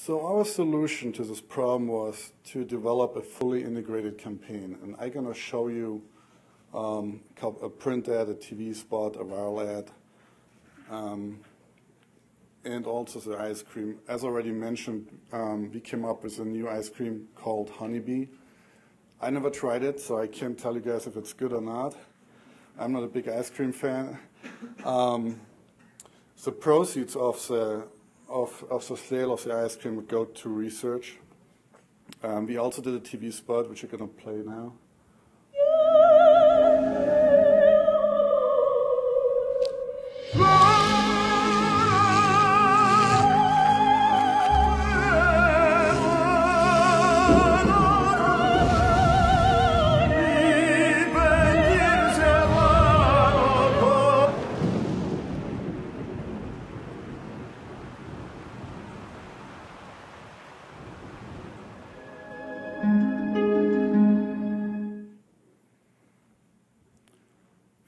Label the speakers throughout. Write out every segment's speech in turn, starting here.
Speaker 1: So our solution to this problem was to develop a fully integrated campaign, and I'm going to show you a print ad, a TV spot, a viral ad, and also the ice cream. As already mentioned, we came up with a new ice cream called Honeybee. I never tried it, so I can't tell you guys if it's good or not. I'm not a big ice cream fan. The proceeds of the sale of the ice cream would go to research. We also did a TV spot, which you're going to play now.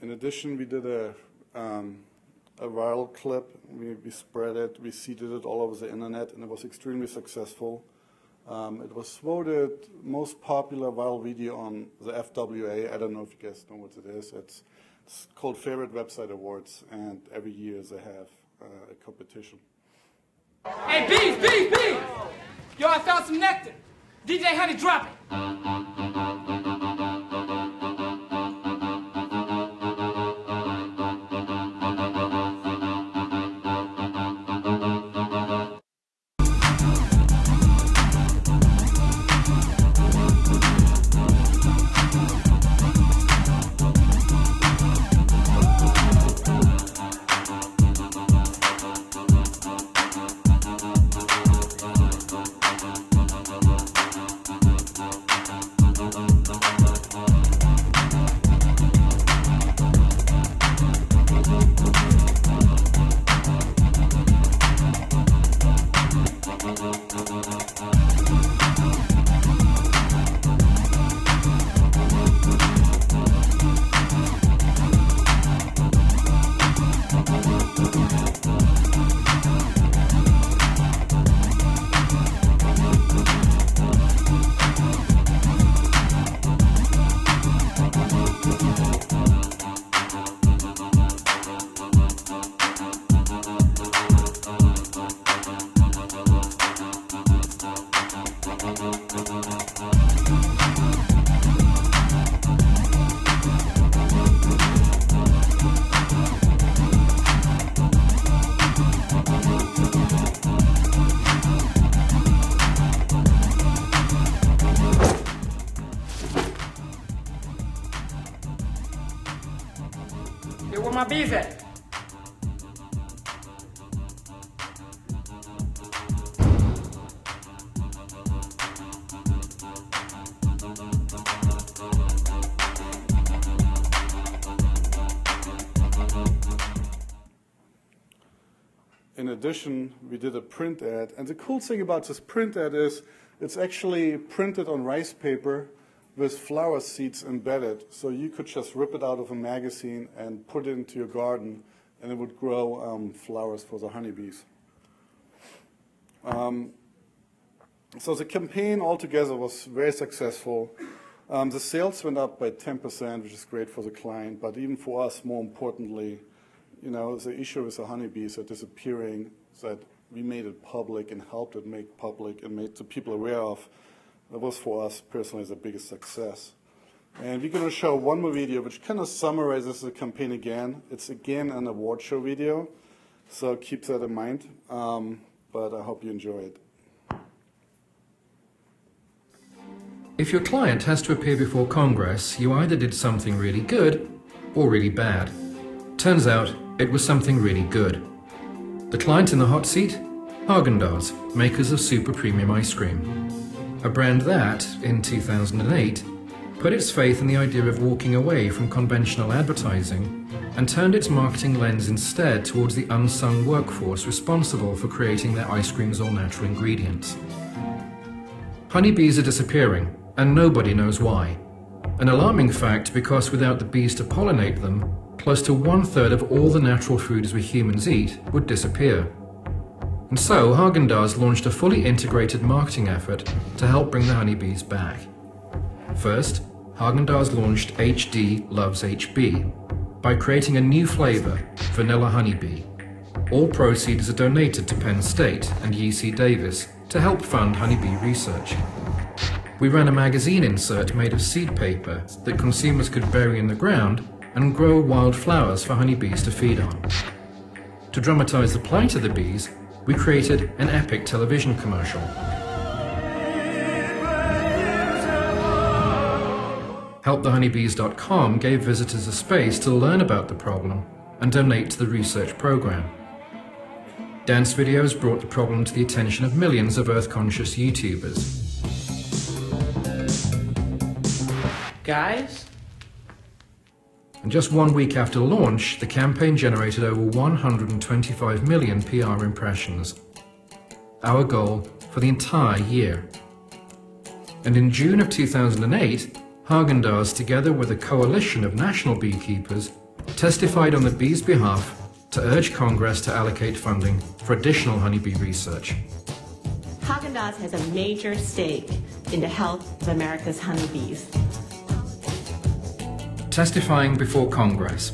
Speaker 1: In addition, we did a viral clip. We spread it, we seeded it all over the internet, and it was extremely successful. It was voted most popular viral video on the FWA. I don't know if you guys know what it is. It's called Favorite Website Awards, and every year they have a competition.
Speaker 2: Hey, bees! Yo, I found some nectar. DJ Honey, drop it. Hey, where my bees at?
Speaker 1: In addition, we did a print ad, and the cool thing about this print ad is it's actually printed on rice paper with flower seeds embedded, so you could just rip it out of a magazine and put it into your garden, and it would grow flowers for the honeybees. So the campaign altogether was very successful. The sales went up by 10%, which is great for the client, but even for us, more importantly, you know, the issue with the honeybees are disappearing, that we made it public and helped it make public and made the people aware of. That was for us personally the biggest success. And we're going to show one more video which kind of summarizes the campaign again. It's again an award show video, so keep that in mind, but I hope you enjoy it.
Speaker 3: If your client has to appear before Congress, you either did something really good or really bad. Turns out it was something really good. The client in the hot seat? Häagen-Dazs, makers of super premium ice cream. A brand that, in 2008, put its faith in the idea of walking away from conventional advertising and turned its marketing lens instead towards the unsung workforce responsible for creating their ice cream's all-natural ingredients. Honeybees are disappearing, and nobody knows why. An alarming fact because without the bees to pollinate them, close to 1/3 of all the natural foods we humans eat would disappear. And so Haagen-Dazs launched a fully integrated marketing effort to help bring the honeybees back. First, Haagen-Dazs launched HD Loves HB by creating a new flavor, Vanilla Honeybee. All proceeds are donated to Penn State and UC Davis to help fund honeybee research. We ran a magazine insert made of seed paper that consumers could bury in the ground and grow wild flowers for honeybees to feed on. To dramatize the plight of the bees, we created an epic television commercial. HelpTheHoneybees.com gave visitors a space to learn about the problem and donate to the research program. Dance videos brought the problem to the attention of millions of Earth-conscious YouTubers.
Speaker 4: Guys?
Speaker 3: And just 1 week after launch, the campaign generated over 125 million PR impressions, our goal for the entire year. And in June of 2008, Haagen-Dazs, together with a coalition of national beekeepers, testified on the bees' behalf to urge Congress to allocate funding for additional honeybee research.
Speaker 5: Haagen-Dazs has a major stake in the health of America's honeybees.
Speaker 3: Testifying before Congress,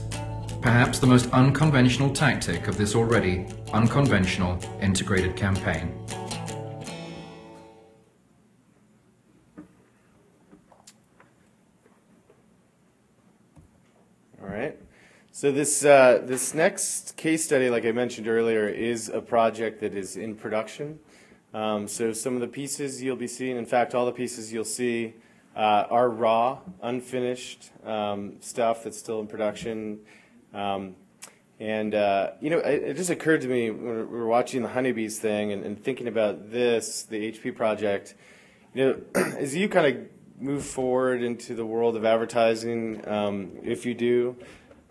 Speaker 3: perhaps the most unconventional tactic of this already unconventional integrated campaign.
Speaker 6: All right. So this next case study, like I mentioned earlier, is a project that is in production. So some of the pieces you'll be seeing, in fact, all the pieces you'll see are raw, unfinished stuff that's still in production. It just occurred to me when we were watching the honeybees thing and thinking about this, the HP project, as you kind of move forward into the world of advertising, if you do,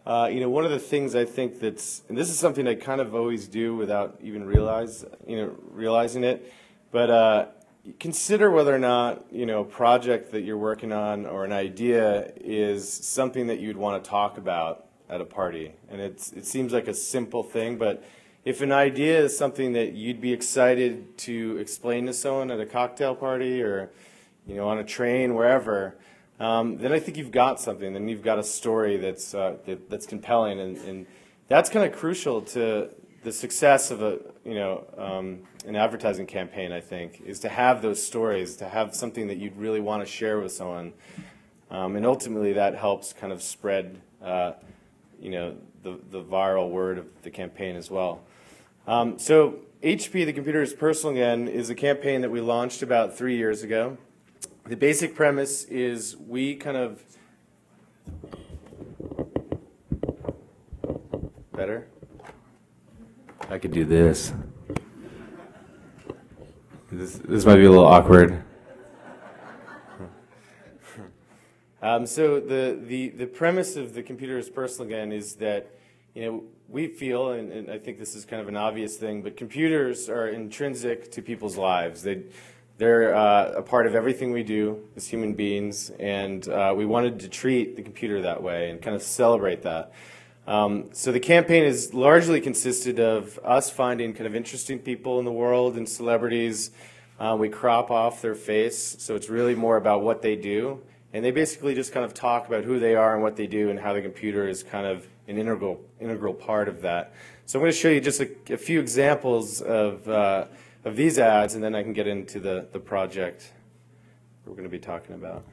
Speaker 6: one of the things I think that's, and this is something I kind of always do without even realizing it, but consider whether or not, a project that you're working on or an idea is something that you'd want to talk about at a party. And it seems like a simple thing, but if an idea is something that you'd be excited to explain to someone at a cocktail party or, on a train, wherever, then I think you've got something. Then you've got a story that's compelling, and that's kind of crucial to the success of an advertising campaign. I think is to have those stories, to have something that you'd really want to share with someone, and ultimately that helps kind of spread, the viral word of the campaign as well. So HP, the Computer is Personal Again, is a campaign that we launched about 3 years ago. The basic premise is we kind of better. I could do this. This might be a little awkward. So the premise of the Computer is Personal Again is that we feel, and I think this is kind of an obvious thing, but computers are intrinsic to people's lives. They're a part of everything we do as human beings, and we wanted to treat the computer that way and kind of celebrate that. So the campaign is largely consisted of us finding kind of interesting people in the world and celebrities. We crop off their face, so it's really more about what they do. And they basically just kind of talk about who they are and what they do and how the computer is kind of an integral part of that. So I'm going to show you just a few examples of these ads, and then I can get into the project we're going to be talking about.